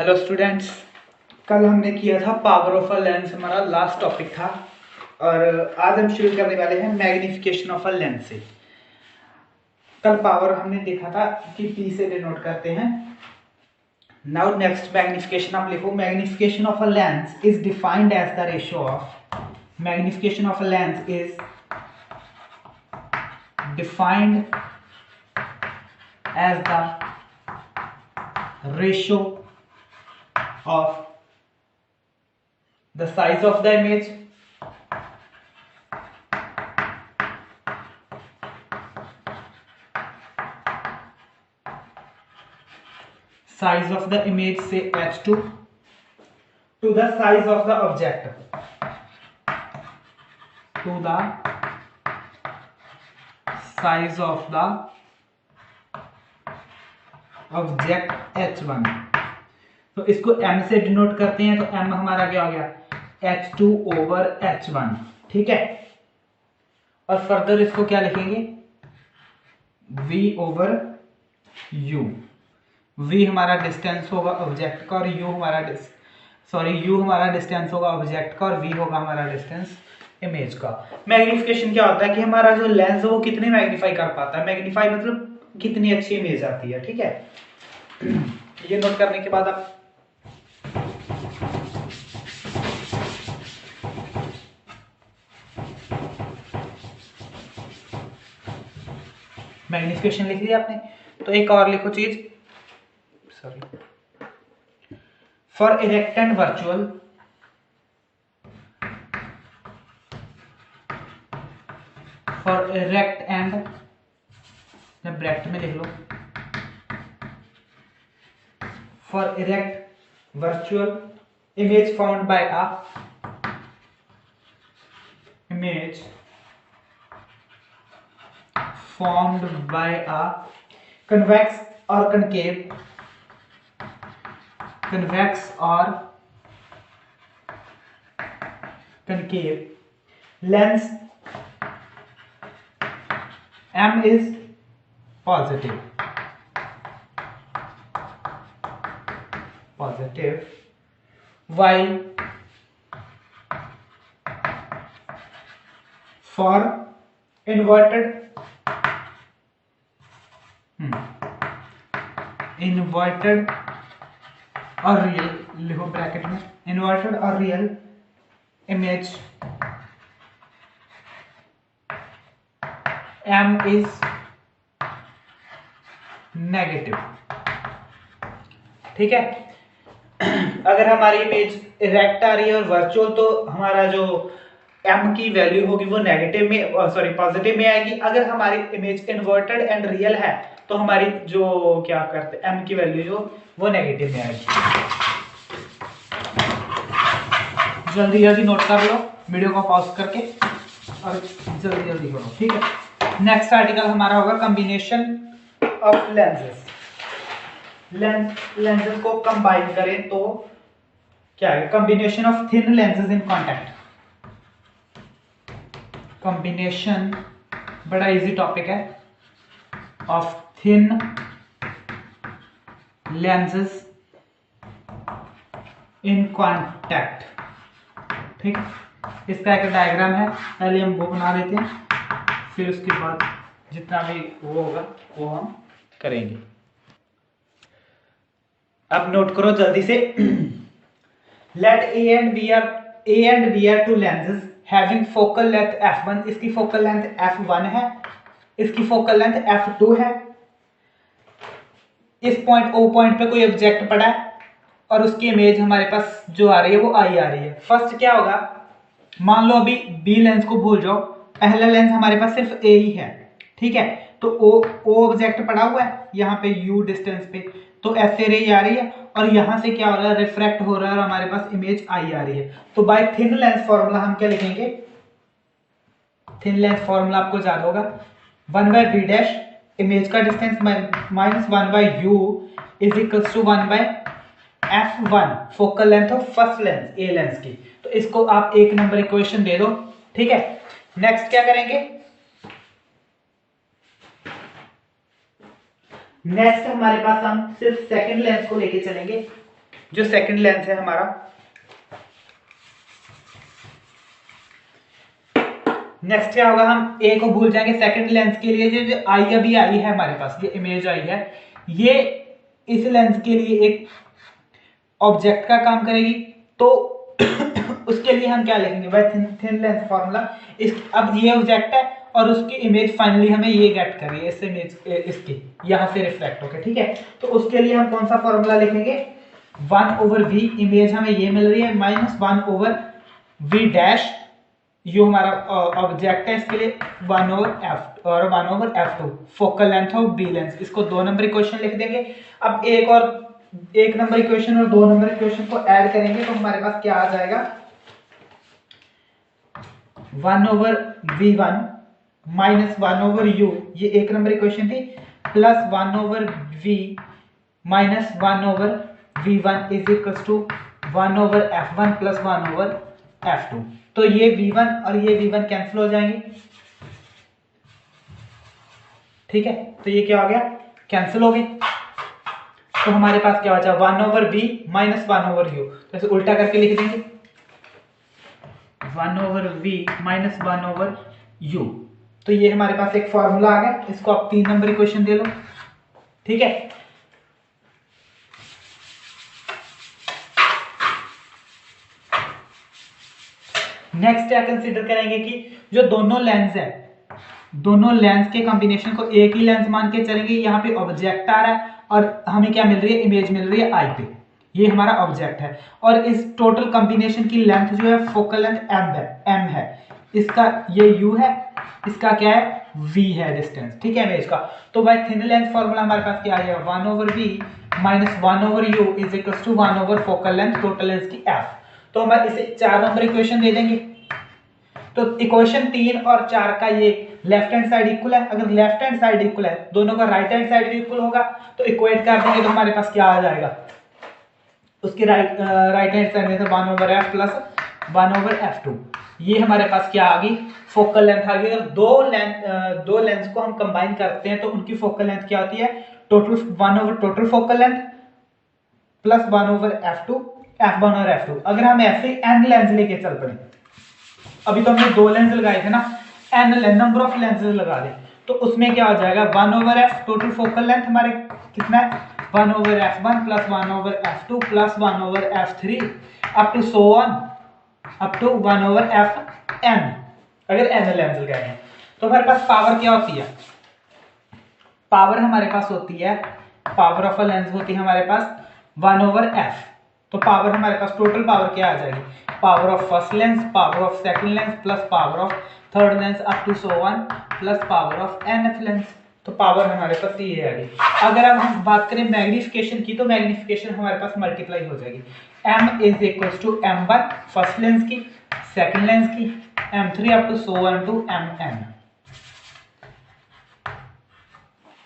Hello students, कल हमने किया था पावर ऑफ अ लेंस, हमारा लास्ट टॉपिक था। और आज हम शुरू करने वाले हैं मैग्निफिकेशन ऑफ अ लेंस से। कल पावर हमने देखा था कि पी से डिनोट करते हैं। नाउ नेक्स्ट मैग्निफिकेशन आप लिखो। Magnification of a lens is defined as the ratio of magnification of a lens is defined as the ratio of the size of the image size of the image say h2 to the size of the object to the size of the object h1। तो इसको m से denote करते हैं, तो m हमारा क्या हो गया h2 ओवर h1। ठीक है, और फर्दर इसको क्या लिखेंगे v ओवर u। v हमारा डिस्टेंस होगा ऑब्जेक्ट का और u हमारा डिस्टेंस होगा ऑब्जेक्ट का और v होगा हमारा डिस्टेंस इमेज का। मैग्निफिकेशन क्या होता है कि हमारा जो लेंस है वो कितने मैग्नीफाई कर पाता है। मैग्नीफाई मतलब कितनी अच्छी इमेज आती है। ठीक है, ये नोट करने के बाद आप मैग्निफिकेशन लिख लिया आपने। तो एक और लिखो चीज, sorry, for erect and virtual for erect and bracket में लिख लो, for erect virtual image found by a image formed by a convex or concave lens M is positive while for inverted और रियल लिखो bracket में, inverted और real image M is negative. ठीक है, अगर हमारी इमेज इरेक्ट आ रही है और वर्चुअल, तो हमारा जो m की वैल्यू होगी वो नेगेटिव में पॉजिटिव में आएगी। अगर हमारी इमेज इन्वर्टेड एंड रियल है तो हमारी जो क्या करते m की वैल्यू जो वो नेगेटिव में आएगी। जल्दी जल्दी नोट कर लो वीडियो को पॉज करके और जल्दी जल्दी करो। ठीक है, नेक्स्ट आर्टिकल हमारा होगा कॉम्बिनेशन ऑफ लेंसेज। लेंसेज को कंबाइन करें तो क्या है, combination of thin lenses in contact. Combination बड़ा इजी टॉपिक है, of thin lenses in contact. ठीक, इसका एक डायग्राम है, पहले हम वो बना लेते हैं, फिर उसके बाद जितना भी वो होगा वो हम करेंगे। अब नोट करो जल्दी से। Let A and B are two lenses having focal length f1। इसकी फोकल लेंथ f1 है, इसकी फोकल लेंथ f2 है। इस पॉइंट O पॉइंट पे कोई ऑब्जेक्ट पड़ा है और उसकी इमेज हमारे पास जो आ रही है वो आई आ रही है। फर्स्ट क्या होगा, मान लो अभी बी लेंस को भूल जाओ, पहला लेंस हमारे पास सिर्फ ए ही है। ठीक है, तो ओ ऑब्जेक्ट पड़ा हुआ है यहाँ पे u डिस्टेंस पे, तो ऐसे रे आ रही है और यहाँ से क्या हो रहा है, रिफ्रैक्ट हो रहा है और हमारे पास इमेज आई आ रही है। तो बाय थिन लेंस फॉर्मूला हम क्या लिखेंगे, थिन लेंस फॉर्मूला आपको याद होगा, 1/v डैश इमेज का distance minus 1/u is equals to 1/f1 focal length of first lens A lens की। तो इसको आप एक नंबर इक्वेशन दे दो। ठीक है, नेक्स्ट क्या करेंगे, नेक्स्ट हमारे पास हम सिर्फ सेकंड लेंस को लेके चलेंगे। जो सेकंड लेंस है हमारा, नेक्स्ट क्या होगा, हम ए को भूल जाएंगे। सेकंड लेंस के लिए जो आई अभी आई है हमारे पास, ये इमेज आई है, ये इस लेंस के लिए एक ऑब्जेक्ट का काम करेगी। तो उसके लिए हम क्या लिखेंगे भाई, थिन लेंस फॉर्मूला। अब ये ऑब्जेक्ट है और उसकी इमेज फाइनली हमें ये गेट कर रही है, इस इमेज इसकी यहां से रिफ्लेक्ट होकर, ठीक है। तो उसके लिए हम कौन सा फॉर्मूला लिखेंगे, 1/v, इमेज हमें ये मिल रही है, माइनस 1/v डैश, यो हमारा ऑब्जेक्ट है, इसके लिए 1/f और 1/f2 focal length of B lens. इसको 2 नंबर इक्वेशन लिख देंगे। अब एक नंबर इक्वेशन और 2 नंबर इक्वेशन को ऐड करेंगे तो हमारे पास क्या आ जाएगा, 1/v1 माइनस 1/u, ये 1 नंबर इक्वेशन थी, plus 1/v minus 1/v1 is equal to 1/f1 plus 1/f2। तो ये v1 और ये v1 कैंसिल हो जाएंगे, ठीक है। तो ये क्या हो गया, कैंसिल हो गए। तो हमारे पास क्या बचा, 1/v माइनस 1/u। तो इसे उल्टा करके लिख देंगे, 1/v माइनस 1/u। तो ये हमारे पास एक फॉर्मूला आ गया, इसको आप 3 नंबर इक्वेशन दे लो, ठीक है। नेक्स्ट क्या कंसीडर करेंगे कि जो दोनों लेंस है, दोनों लेंस के कॉम्बिनेशन को एक ही लेंस मान के चलेंगे। यहाँ पे ऑब्जेक्ट आ रहा है और हमें क्या मिल रही है, इमेज मिल रही है आई पे, ये हमारा ऑब्जेक्ट है। और इस टोटल कॉम्बिनेशन की लेंथ जो है, फोकल लेंथ m है, इसका ये u है, इसका क्या है, v है डिस्टेंस, ठीक है, इमेज का। तो भाई थिन लेंथ फॉर्मूला हमारे पास क्या आ जाएगा, 1/v minus 1/u is equal to focal length total lens की f। तो हम इसे 4 नंबर इक्वेशन दे देंगे। तो इक्वेशन 3 और 4 का ये लेफ्ट हैंड साइड इक्वल है। अगर लेफ्ट हैंड साइड इक्वल है, दोनों का राइट हैंड साइड भी इक्वल होगा, तो इक्वेट कर देंगे तो हमारे पास क्या आ जाएगा, उसकी राइट हैंड साइड में से 1/f प्लस 1/f2। ये हमारे पास क्या आ गई, फोकल लेंथ आ गई। अगर दो लेंस को हम कंबाइन करते हैं तो उनकी फोकल लेंथ क्या होती है, total focal length plus 1/f2, f1 और f2। अगर हम ऐसे n लेंस लेके चल पड़े, अभी तो हमने 2 लेंस लगाए थे ना, n नंबर ऑफ लेंसेज लगा दे, तो उसमें क्या हो जाएगा, 1/f टोटल फोकल लेंथ हमारे कितना है, 1/f1 plus 1/f2 plus 1/f3 up to so on up to 1/fn। अगर n लेंस लगाए हैं तो हमारे पास पावर क्या होती है, पावर हमारे पास होती है, पावर ऑफ अ लेंस होती है हमारे पास 1/f। तो पावर हमारे पास टोटल पावर क्या आ जाएगी, power of first lens, power of second lens plus power of third lens up to so on plus power of nth lens. तो पावर हमारे पास ये आ गई। अगर अब हम बात करें मैग्निफिकेशन की, तो मैग्निफिकेशन हमारे पास मल्टीप्लाई हो जाएगी, m is equal to m1 first lens की, सेकंड लेंस की, m3 up to so on to mn,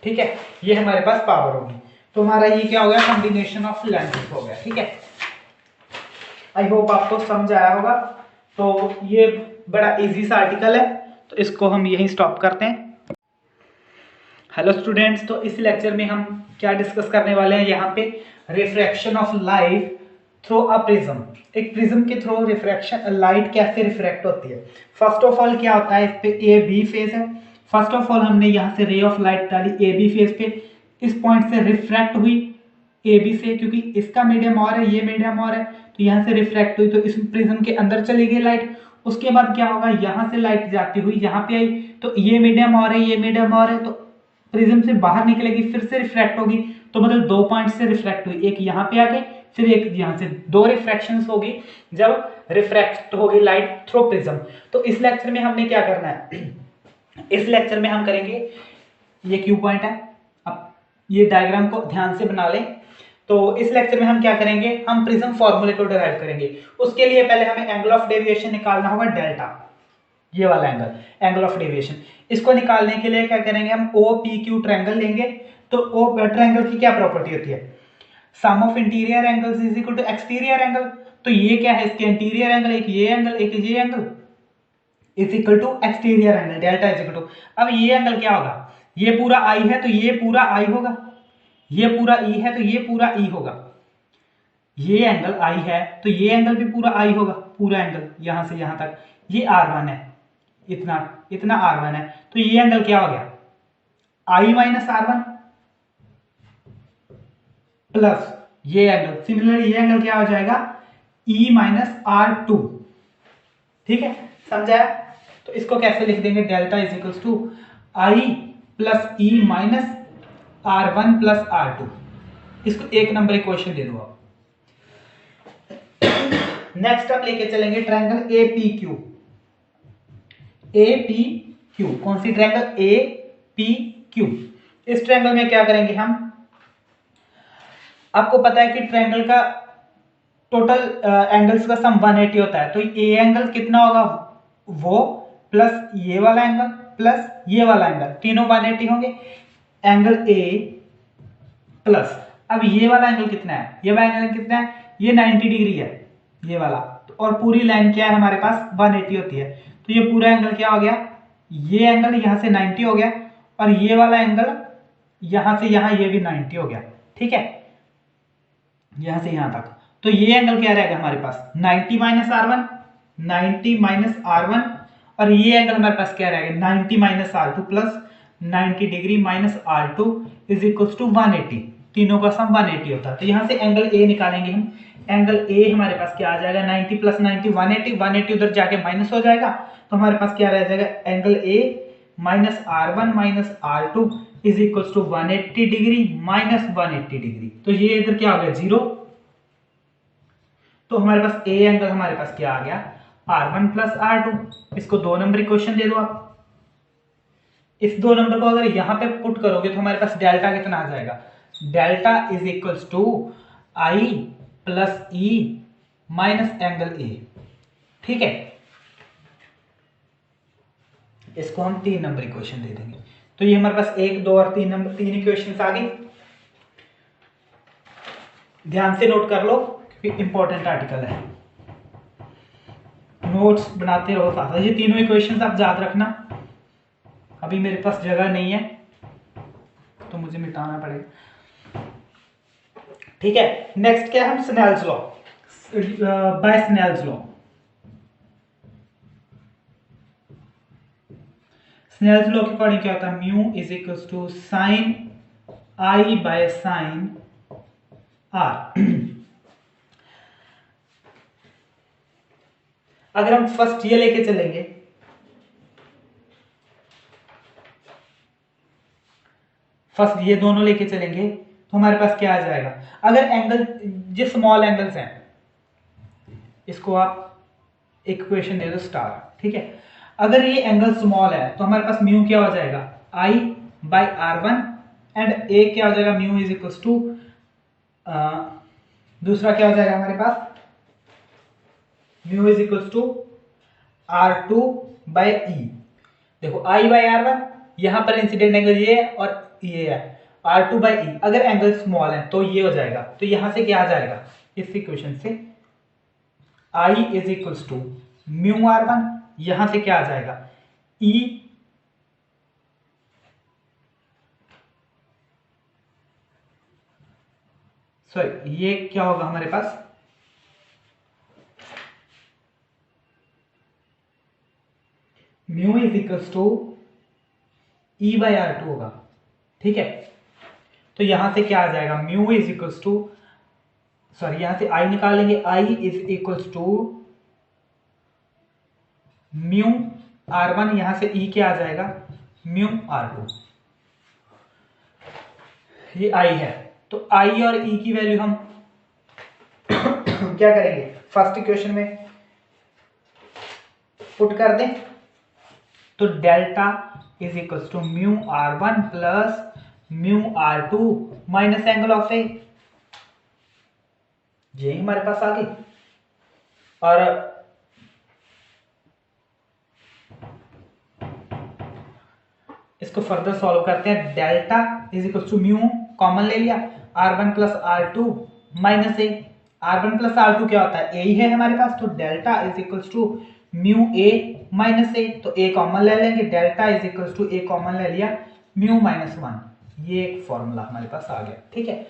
ठीक है। ये हमारे पास पावर होगी। तो हमारा ये क्या हो गया, कॉम्बिनेशन ऑफ लेंसेज हो गया, ठीक है। आई होप आपको समझ आया होगा। तो ये बड़ा इजी सा आर्टिकल है, तो इसको हम यहीं स्टॉप करते हैं। हेलो स्टूडेंट्स, तो इस लेक्चर में हम क्या डिस्कस करने वाले हैं, यहाँ पे refraction of light through a prism. एक प्रिज्म के थ्रू रिफ्रैक्शन लाइट कैसे रिफ्रैक्ट होती है। फर्स्ट ऑफ ऑल क्या होता है, इस पे ए बी फेज है। फर्स्ट ऑफ ऑल हमने यहाँ से रे ऑफ लाइट डाली ए बी फेज पे, इस पॉइंट से रिफ्रैक्ट हुई ए बी से, क्योंकि इसका मीडियम और है, ये मीडियम और है, तो यहाँ से रिफ्रैक्ट हुई, तो इस प्रिज्म के अंदर चली गई लाइट। उसके बाद क्या होगा, यहाँ से लाइट जाती हुई यहाँ पे आई, तो ये मीडियम और है, ये मीडियम और है, तो प्रिज्म से बाहर निकलेगी, फिर से रिफ्रैक्ट होगी। तो मतलब 2 पॉइंट से रिफ्रैक्ट हुई, एक यहाँ पे आ गई, फिर एक यहाँ से, 2 रिफ्रैक्शंस होगी जब रिफ्रैक्ट होगी लाइट थ्रू प्रिज्म। तो इस लेक्चर में हमने क्या करना है, इस लेक्चर में हम करेंगे, ये क्यू पॉइंट है, अब ये डायग्राम को ध्यान से बना लें। तो इस लेक्चर में हम क्या करेंगे, हम प्रिज्म फॉर्मूले को डिराइव करेंगे। उसके लिए पहले हमें एंगल ऑफ डेविएशन निकालना होगा, डेल्टा, ये वाला एंगल ऑफ डेविएशन। इसको निकालने के लिए क्या करेंगे, हम ओ पी क्यू ट्रायंगल लेंगे। तो ओ ट्रायंगल की क्या प्रॉपर्टी होती है, sum of interior angles is equal to exterior angle. तो ये क्या है, इसके इंटीरियर एंगल, एक ये एंगल, एक ये angle, is equal to exterior angle, delta is equal to. अब ये एंगल क्या होगा, ये पूरा आई है तो ये पूरा आई होगा, ये पूरा ई है तो ये पूरा ई होगा। ये एंगल आई है तो ये एंगल भी पूरा आई होगा, पूरा एंगल यहां से यहां तक। ये R1 है, इतना इतना R1 है, तो ये एंगल क्या हो गया, I माइनस R1 प्लस ये एंगल, सिमिलरली ये एंगल क्या हो जाएगा, E माइनस R2। ठीक है, समझाया। तो इसको कैसे लिख देंगे, delta is equals to I plus E minus R1 plus R2। इसको एक नंबर इक्वेशन दे दो आप। नेक्स्ट आप लेके चलेंगे ट्रायंगल APQ। APQ कौन सी ट्रायंगल, APQ। इस ट्रायंगल में क्या करेंगे हम, आपको पता है कि ट्रायंगल का टोटल एंगल्स का सम 180 होता है, तो ए एंगल कितना होगा, वो प्लस ये वाला एंगल प्लस ये वाला एंगल, तीनों 180 होंगे। एंगल ए प्लस, अब ये वाला एंगल कितना है, ये वाला एंगल कितना है, ये 90 डिग्री है ये वाला, और पूरी लाइन क्या है हमारे पास 180 होती है, तो ये पूरा एंगल क्या हो गया, ये एंगल यहां से 90 हो गया, और ये वाला एंगल यहां से यहां ये भी 90 हो गया। ठीक है, यहां से यहां तक, तो ये एंगल क्या रहेगा हमारे पास 90 माइनस R1, 90 माइनस R1, और ये एंगल हमारे पास क्या रहेगा 90 minus R2 plus 90 degree minus R2 is equal to 180। तीनों का सम 180 होता है, तो यहां से एंगल ए निकालेंगे हम। एंगल ए हमारे पास क्या आ जाएगा, 90 प्लस 90 180, 180 उधर जाके माइनस हो जाएगा, तो हमारे पास क्या रह जाएगा, angle A minus R1 minus R2 is equal to 180 degree minus 180 degree, तो ये इधर क्या हो गया 0। तो हमारे पास ए एंगल हमारे पास क्या आ गया, R1 प्लस R2। इसको 2 नंबर इक्वेशन दे दो आप। इस 2 नंबर को अगर यहां पे पुट करोगे तो हमारे पास डेल्टा कितना आ जाएगा, delta is equals to I plus E minus angle A. ठीक है, इसको हम 3 नंबर इक्वेशन दे देंगे। तो ये हमारे पास 1 2 और 3 नंबर 3 इक्वेशंस आ गई। ध्यान से नोट कर लो क्योंकि इंपॉर्टेंट आर्टिकल है, नोट्स बनाते रहो साथ। ये तीनों इक्वेशंस आप याद रखना। अभी मेरे पास जगह नहीं है तो मुझे मिटाना पड़ेगा। ठीक है, नेक्स्ट क्या है, हम Snell's law, by Snell's law. Snell's law के अकॉर्डिंग क्या होता है, mu is equal to sine I by sine R. अगर हम फर्स्ट ये लेके चलेंगे, फर्स्ट ये दोनों लेके चलेंगे तो हमारे पास क्या आ जाएगा, अगर एंगल जो स्मॉल एंगल्स हैं इसको आप एक इक्वेशन दे दो स्टार। ठीक है, अगर ये एंगल स्मॉल है तो हमारे पास म्यू क्या हो जाएगा, आई बाई R1, एंड ए क्या हो जाएगा, म्यू इज इक्वल टू दूसरा क्या हो जाएगा हमारे पास, mu is equal to R2 by E. देखो I बाई R1, यहां पर इंसिडेंट एंगल ये है और ये है, R2 बाई ई। अगर एंगल स्मॉल है तो ये हो जाएगा, तो यहां से क्या आ जाएगा, इस इक्वेशन से I is equal to mu R1, यहां से क्या आ जाएगा E सॉरी ये क्या होगा हमारे पास, mu is equal to E by R2 होगा। ठीक है, तो यहां से क्या आ जाएगा, mu is equal to, sorry यहां से I निकाल लेंगे, I is equal to mu R1, यहां से E क्या आ जाएगा, म्यू R2। ये I है, तो I और E की वैल्यू हम क्या करेंगे, फर्स्ट इक्वेशन में पुट कर दें, तो delta is equal to mu R1 plus mu R2 minus angle of A. यही हमारे पास आ गई। और इसको फर्दर सॉल्व करते हैं, delta is equal to mu common ले लिया, R1 प्लस R2 माइनस ए। R1 प्लस R2 क्या होता है, ए ही है हमारे पास, तो delta is equal to mu A minus A, तो ए कॉमन ले लेंगे, delta is equal to A common ले लिया, म्यू माइनस 1। ये एक फॉर्मूला हमारे पास आ गया। ठीक है,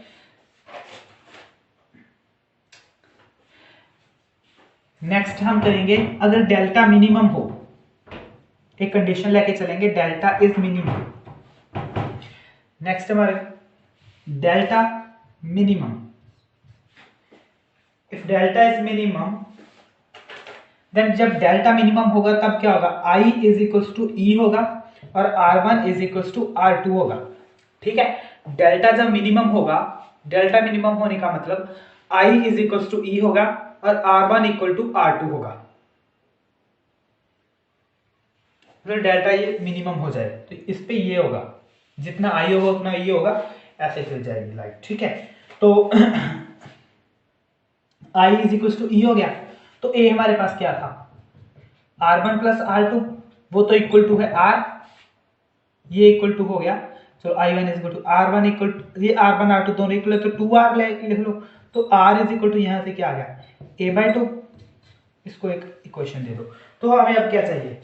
नेक्स्ट हम करेंगे अगर डेल्टा मिनिमम हो, एक कंडीशन लेके चलेंगे, डेल्टा इज मिनिमम। नेक्स्ट हमारे delta minimum, if delta is minimum then जब डेल्टा मिनिमम होगा तब क्या होगा, I is equals to E होगा और R1 is equals to R2 होगा। ठीक है, डेल्टा जब मिनिमम होगा, डेल्टा मिनिमम होने का मतलब I is equals to E होगा और R1 इक्वल टू R2 होगा। मतलब डेल्टा ये मिनिमम हो जाए तो इस पे ये होगा, जितना I होगा उतना ये होगा, ऐसे चल जाएगी लाइट। ठीक है, तो I इज इक्वल्स टू ई हो गया, तो ए हमारे पास क्या था, R1 प्लस R2, वो तो इक्वल टू है R, ये इक्वल टू हो गया, तो I1 is equal to R1 equal to, ये R1 R2 दोनों इक्वल है तो 2R लिख लो, तो R इज इक्वल टू यहाँ से क्या आ गया A/2, इसको एक इक्वेशन दे दो। तो हमें अब क्या चाहिए,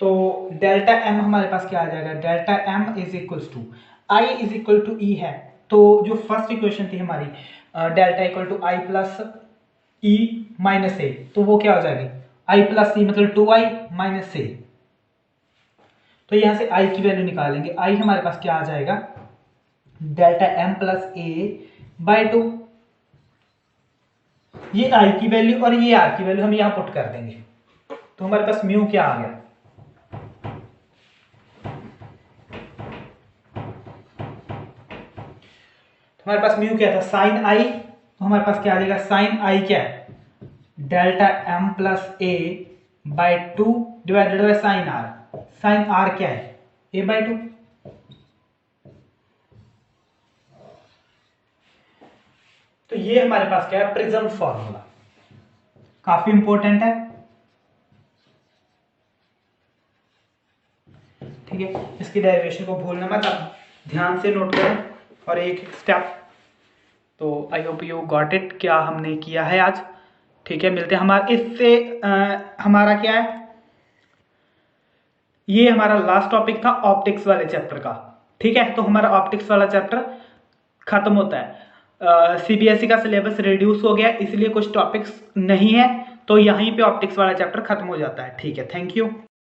तो डेल्टा M हमारे पास क्या आ जाएगा, delta M is equals to I is equal to E है, तो जो फर्स्ट इक्वेशन थी हमारी delta equal to I plus E minus A, तो वो क्या हो जाएगी I प्लस ई मतलब 2I माइनस ए। तो यहां से I की वैल्यू निकालेंगे, I हमारे पास क्या आ जाएगा डेल्टा M प्लस A/2, ये I की वैल्यू और ये R की वैल्यू हम यहां पुट कर देंगे, तो हमारे पास म्यू क्या आ गया, हमारे पास म्यू क्या था साइन आई, तो हमारे पास क्या आ जाएगा साइन आई क्या है delta M plus A/2 divided by sine R, sine R क्या है A/2। तो ये हमारे पास क्या है प्रिज्म फॉर्मूला, काफी इंपॉर्टेंट है। ठीक है, इसकी डेरिवेशन को भूलना मत, आप ध्यान से नोट करें और एक स्टेप। तो I hope you got it, क्या हमने किया है आज। ठीक है, मिलते हैं हमारे इससे हमारा क्या है, ये हमारा लास्ट टॉपिक था ऑप्टिक्स वाले चैप्टर का। ठीक है, तो हमारा ऑप्टिक्स वाला चैप्टर खत्म होता है। सीबीएसई का सिलेबस रिड्यूस हो गया, इसलिए कुछ टॉपिक्स नहीं है, तो यहीं पे ऑप्टिक्स वाला चैप्टर खत्म हो जाता है। ठीक है, थैंक यू।